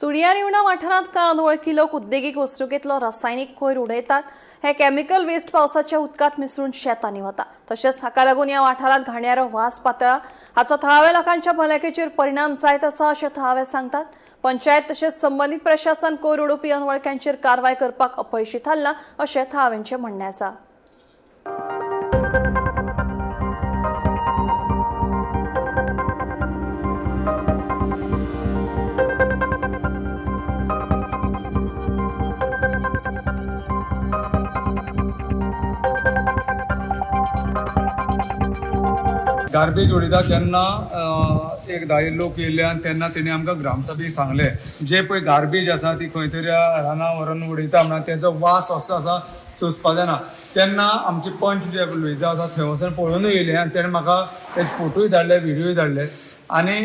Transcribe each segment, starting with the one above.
चुडिया वाठारांत काल अनवळखी लोक उद्देगीक वस्तुकेतलो रासायनिक कोयर उडयतात। हे केमिकल वेस्ट पावसाच्या उदकांत मिसळून शेतांनी वता। तशेंच हाका लागून ह्या वाठारांत घाणयारो वास पातळ्ळा। हाचो थळाव्या लोकांच्या भलायकेचेर परिणाम जायत आसा अशें थळावे सांगतात। पंचायत तशेंच संबंधीत प्रशासन कोयर उडोवपी अनवळख्यांचेर कारवाय करपाक अपयशी थारला अशें थळाव्यांचें म्हणणें आसा। गार्बेज उडयता तेन्ना एकदा लोक येयले आनी तेन्ना तेणी आमकां ग्रामसभेक सांगले जे पळय गार्बेज आसा ती खंय तरी रानां व्हरून उडयता म्हणून तेजो वास असो आसा सोंसपा जायना। तेन्ना आमचे पंच जे लुईजा आसा थंय वचून पळोवन येयले आनी तेणें म्हाका तेजे फोटोय धाडले व्हिडियोय धाडले आनी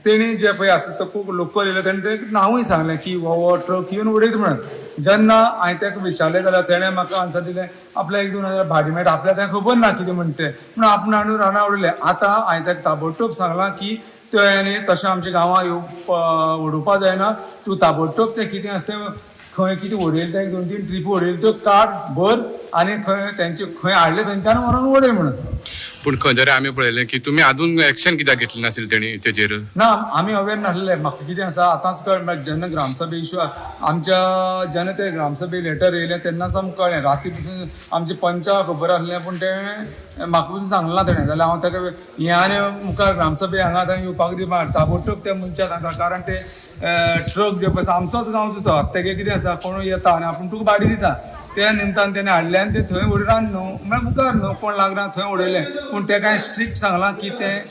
तेणी जे पळय आसा तो खूब लोकल येयलो तेणें तें नांवूय सांगलें की हो ट्रक येवन उडयता म्हणून। जेन्ना हांवें ताका विचारलें जाल्यार तेणें म्हाका आन्सर दिलें आपल्या 1-2 भाडी मेळटा आपल्याक तें खबर ना कितें म्हणटा तें पूण आपण हाडून रानां उडयलें। आतां हांवें ताका ताबडतोब सांगलां की तें तशें आमच्या गांवां उडोवपा जायना। तूं ताबडतोब तें कितें आसा तें खंय कितें उडयलें तें 2-3 ट्रिपी उडयल्यो त्यो काड भर आनी खंय तेंचे खंय हाडले थंयच्यान व्हरून उडय म्हणून। पूण खंय तरी आमी पळयलें की तुमी आजून एक्शन कित्याक घेतलें नाशिल्लें तेणी तेजेर? ना आमी अवेर नासले। म्हाका कितें आसा आतांच कळ्ळें जेन्ना ग्रामसभे इश्यू आमच्या जेन्ना ते ग्रामसभे लेटर येयलें तेन्नाच आमकां कळ्ळें। राती पसून आमचे पंचाक खबर आसलें पूण तें म्हाका पसून सांगलें ना तेणें। जाल्यार हांव ताका हें आनी मुखार ग्रामसभे हांगा थंय येवपाक दिवपाक ताबडतोब त्या मनशाक सांगता कारण ते ट्रक जे पळय आमचोच गांवचो तो तेगे कितें आसा कोण येता आनी आपूण तुका भाडी दिता त्या निमतान तेणें हाडलें आनी तें थंय उडयलां न्हू म्हळ्यार मुखार न्हू कोण लागना थंय उडयलें। पूण तें कांय स्ट्रिक्ट सांगलां की तें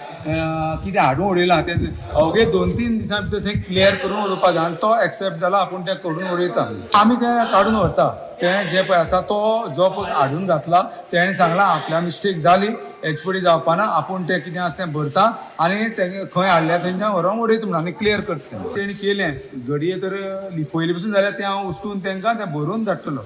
कितें हाडून उडयलां तें अवघे 2-3 दिसां भितर थंय क्लियर करून उडोवपा जाय आनी तो एक्सेप्ट जाला आपूण तें करून उडयता। आमी तें काडून व्हरता तें जे पळय आसा तो जो पळय हाडून घातला तेणें सांगलां आपल्या मिस्टेक जाली हेचे फुडें जावपा ना आपूण तें कितें आसा तें भरता आनी तें खंय हाडल्या थंयच्यान व्हरोन उडयता म्हणून आनी क्लियर करता। तेणें केलें घडये तर पयलीं पसून जाल्यार तें हांव उचलून तेंकां तें भरून धाडटलो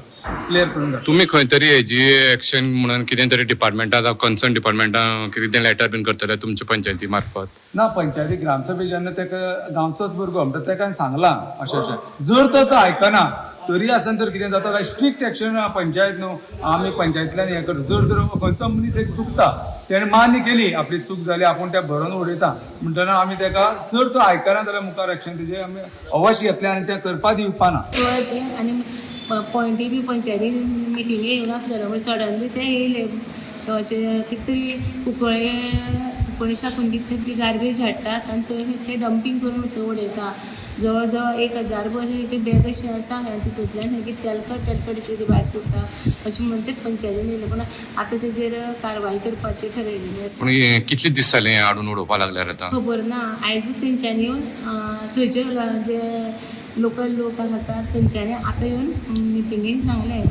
क्लियर करून धाडटलो। तुमी खंय तरी हेजी एक्शन म्हणून कितें तरी डिपार्टमेंटाक कन्सर्न डिपार्टमेंटाक कितें लेटर बीन करतले तुमच्या पंचायती मार्फत? ना पंचायती ग्रामसभे जेन्ना तेका गांवचोच भुरगो म्हणटा तेका सांगलां अशें अशें जर तो आयकना तरी आसन तर कितें जाता जाल्यार स्ट्रिक्ट एक्शन पंचायत न्हू आमी पंचायतींतल्यान हें करता। जर खंयचो मनीस एक चुकता तेणें मान्य केली आपली चूक जाली आपूण तें भरोवन उडयता म्हणटना आमी तेका जर तो आयकना जाल्यार मुखार एक्शन तेजें आमी अवश्य घेतलें आनी तें करपा दिवपा ना। आनी पॉयंटी बी पंचायती मिटिंगे येवन आसलेलो सडनली ते येयले अशें कितें तरी उकळे साकून कितें तरी गार्बेज हाडटात आनी थंय ते डंपींग करून थंय उडयता। जवळ जवळ 1000 बरें बॅग अशें आसा आनी तितूंतल्यान तेलकट अशें भायर सुट्टा अशें म्हणटा पंचायतीन येयलें पूण आतां तेजेर कारवाय करपाचें थारायिल्लें आसा। पूण कितले दीस जाले हाडून उडोवपा लागल्यार आतां? खबर ना आयजूच तेंच्यांनी येवन थंयचे जे लोकल लोक आसात तेंच्यांनी आतां येवन मिटिंगेक सांगलें।